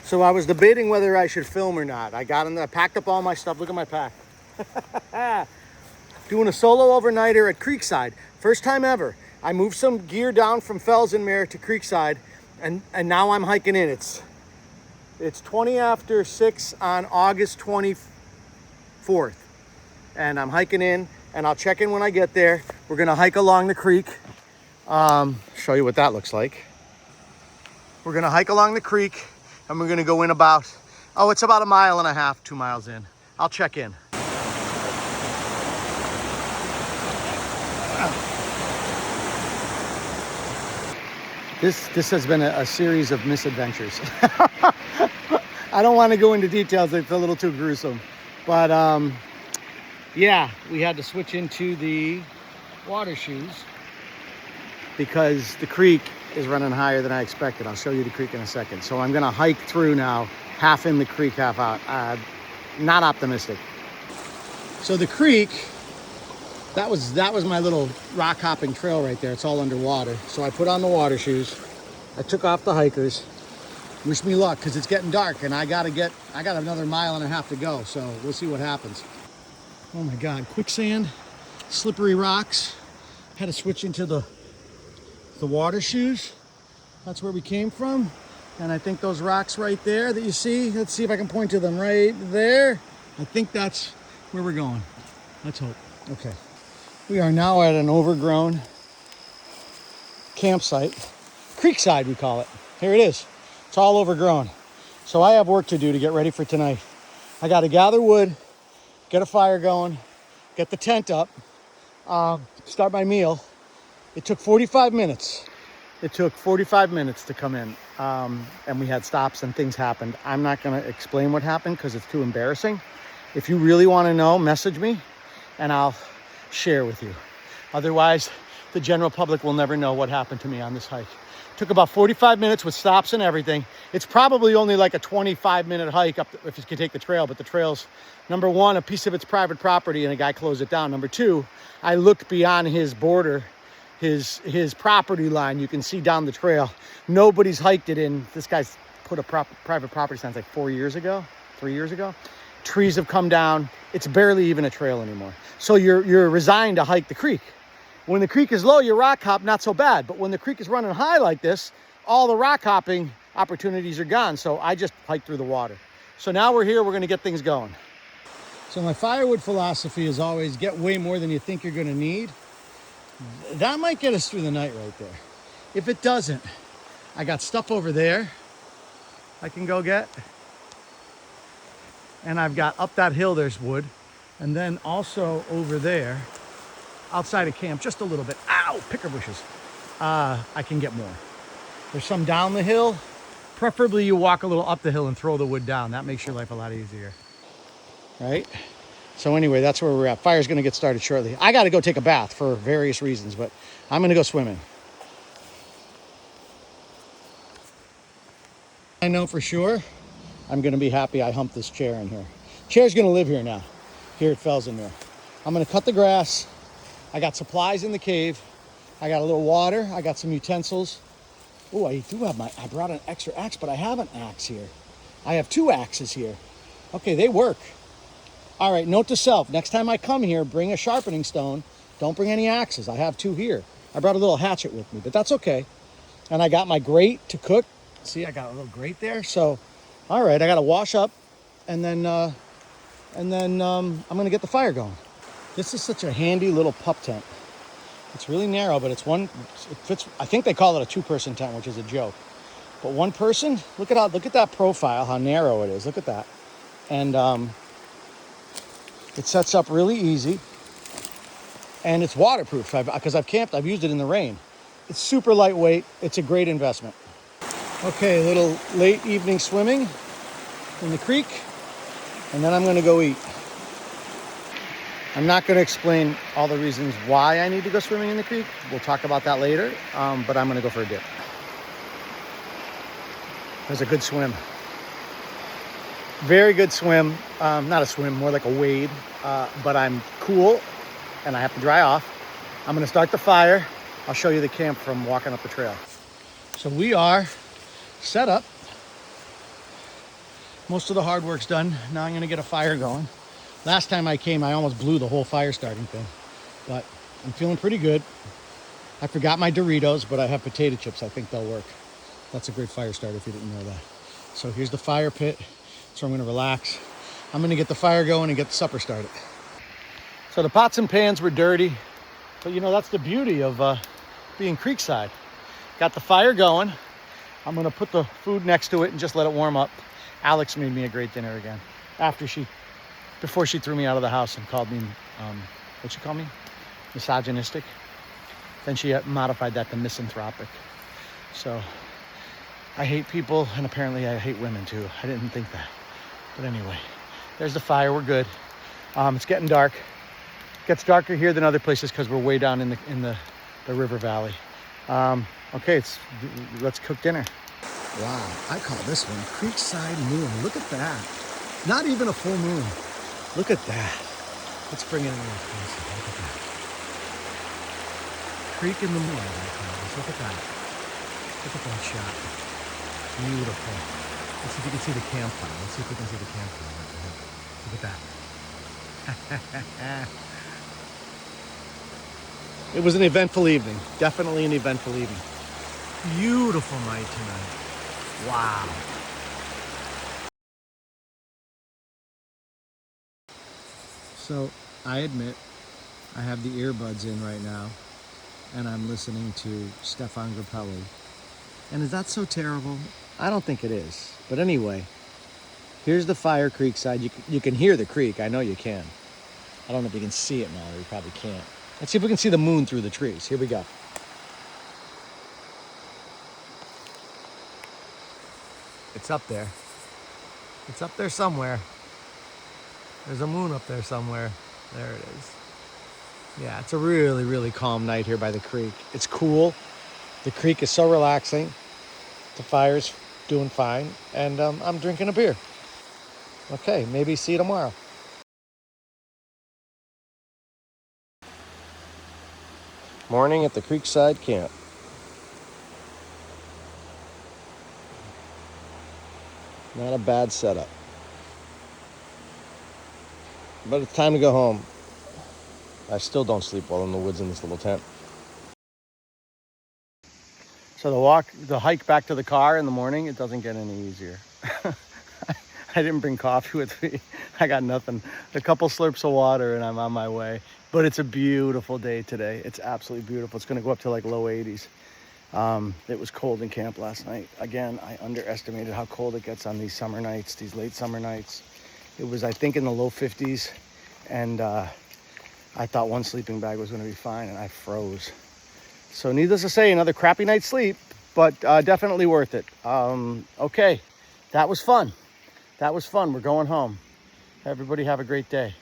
So I was debating whether I should film or not. I packed up all my stuff. Look at my pack. Doing a solo overnighter at Creekside. First time ever. I moved some gear down from Felsenmere to Creekside, and now I'm hiking in. It's 20 after 6 on August 24th. And I'm hiking in, and I'll check in when I get there. We're gonna hike along the creek. Show you what that looks like. We're gonna hike along the creek, and we're gonna go in about, it's about 1.5 miles, 2 miles in. I'll check in. This has been a series of misadventures. I don't want to go into details, it's a little too gruesome. But yeah, we had to switch into the water shoes because the creek is running higher than I expected. I'll show you the creek in a second. So I'm gonna hike through now, half in the creek, half out. Not optimistic. So the creek, that was my little rock hopping trail right there. It's all underwater. So I put on the water shoes. I took off the hikers. Wish me luck, because it's getting dark and I got another 1.5 miles to go. So we'll see what happens. Oh my God, quicksand, slippery rocks. Had to switch into the water shoes. That's where we came from. And I think those rocks right there that you see, let's see if I can point to them right there. I think that's where we're going. Let's hope. Okay. We are now at an overgrown campsite. Creekside, we call it. Here it is. It's all overgrown. So I have work to do to get ready for tonight. I got to gather wood, get a fire going, get the tent up, start my meal. It took 45 minutes. It took 45 minutes to come in. And we had stops and things happened. I'm not going to explain what happened because it's too embarrassing. If you really want to know, message me and I'll share with you. Otherwise, the general public will never know what happened to me on this hike. Took about 45 minutes with stops and everything. It's probably only like a 25-minute hike up if you can take the trail, but the trail's, number one, a piece of it's private property and a guy closed it down. Number two, I looked beyond his border, his property line. You can see down the trail. Nobody's hiked it in. This guy's put a private property sign like 3 years ago. Trees have come down. It's barely even a trail anymore. So you're resigned to hike the creek. When the creek is low, you rock hop, not so bad. But when the creek is running high like this, all the rock hopping opportunities are gone. So I just hiked through the water. So now we're here, we're gonna get things going. So my firewood philosophy is always get way more than you think you're gonna need. That might get us through the night right there. If it doesn't, I got stuff over there I can go get. And I've got up that hill, there's wood. And then also over there, outside of camp, just a little bit, picker bushes, I can get more. There's some down the hill. Preferably you walk a little up the hill and throw the wood down. That makes your life a lot easier, right? So anyway, that's where we're at. Fire's gonna get started shortly. I gotta go take a bath for various reasons, but I'm gonna go swimming. I know for sure, I'm gonna be happy I humped this chair in here. Chair's gonna live here now, here at Felsenmere. I'm gonna cut the grass. I got supplies in the cave. I got a little water. I got some utensils. Oh, I brought an extra axe, but I have an axe here. I have 2 axes here. Okay, they work. All right, note to self, next time I come here, bring a sharpening stone. Don't bring any axes. I have 2 here. I brought a little hatchet with me, but that's okay. And I got my grate to cook. See, I got a little grate there. So, all right, I got to wash up and then I'm going to get the fire going. This is such a handy little pup tent. It's really narrow, but it fits. I think they call it a 2-person tent, which is a joke. But 1 person, look at that profile, how narrow it is. Look at that. And it sets up really easy. And it's waterproof because I've camped, I've used it in the rain. It's super lightweight. It's a great investment. Okay, a little late evening swimming in the creek, and then I'm gonna go eat. I'm not going to explain all the reasons why I need to go swimming in the creek. We'll talk about that later, but I'm going to go for a dip. It was a good swim. Very good swim. Not a swim, more like a wade, but I'm cool and I have to dry off. I'm going to start the fire. I'll show you the camp from walking up the trail. So we are set up Most of the hard work's done. Now I'm gonna get a fire going. Last time I came, I almost blew the whole fire starting thing, but I'm feeling pretty good. I forgot my Doritos, but I have potato chips. I think they'll work. That's a great fire starter if you didn't know that. So here's the fire pit. So I'm gonna relax. I'm gonna get the fire going and get the supper started. So the pots and pans were dirty, but you know, that's the beauty of being creekside. Got the fire going. I'm gonna put the food next to it and just let it warm up. Alex made me a great dinner again. Before she threw me out of the house and called me, what'd she call me? Misogynistic. Then she modified that to misanthropic. So I hate people, and apparently I hate women too. I didn't think that. But anyway, there's the fire, we're good. It's getting dark. It gets darker here than other places because we're way down in the river valley. Okay, let's cook dinner. Wow, I call this one Creekside Moon. Look at that. Not even a full moon. Look at that. Let's bring it in a little closer. Look at that. Creek in the moon. Look at that. Look at that shot. Beautiful. Let's see if you can see the campfire. Let's see if we can see the campfire right there. Look at that. It was an eventful evening. Definitely an eventful evening. Beautiful night tonight. Wow. So I admit I have the earbuds in right now and I'm listening to Stefan Grappelli. And is that so terrible? I don't think it is. But anyway, here's the fire creekside. You can hear the creek. I know you can. I don't know if you can see it now, or you probably can't. Let's see if we can see the moon through the trees. Here we go. It's up there. It's up there somewhere. There's a moon up there somewhere. There it is. Yeah, it's a really, really calm night here by the creek. It's cool. The creek is so relaxing. The fire's doing fine. And I'm drinking a beer. Okay, maybe see you tomorrow. Morning at the Creekside Camp. Not a bad setup. But it's time to go home. I still don't sleep well in the woods in this little tent. So the hike back to the car in the morning, it doesn't get any easier. I didn't bring coffee with me. I got nothing. A couple slurps of water and I'm on my way. But it's a beautiful day today. It's absolutely beautiful. It's gonna go up to like low 80s. It was cold in camp last night. Again, I underestimated how cold it gets on these summer nights, these late summer nights. It was, I think, in the low 50s. And I thought one sleeping bag was gonna be fine and I froze. So needless to say, another crappy night's sleep, but definitely worth it. Okay, that was fun. That was fun. We're going home. Everybody have a great day.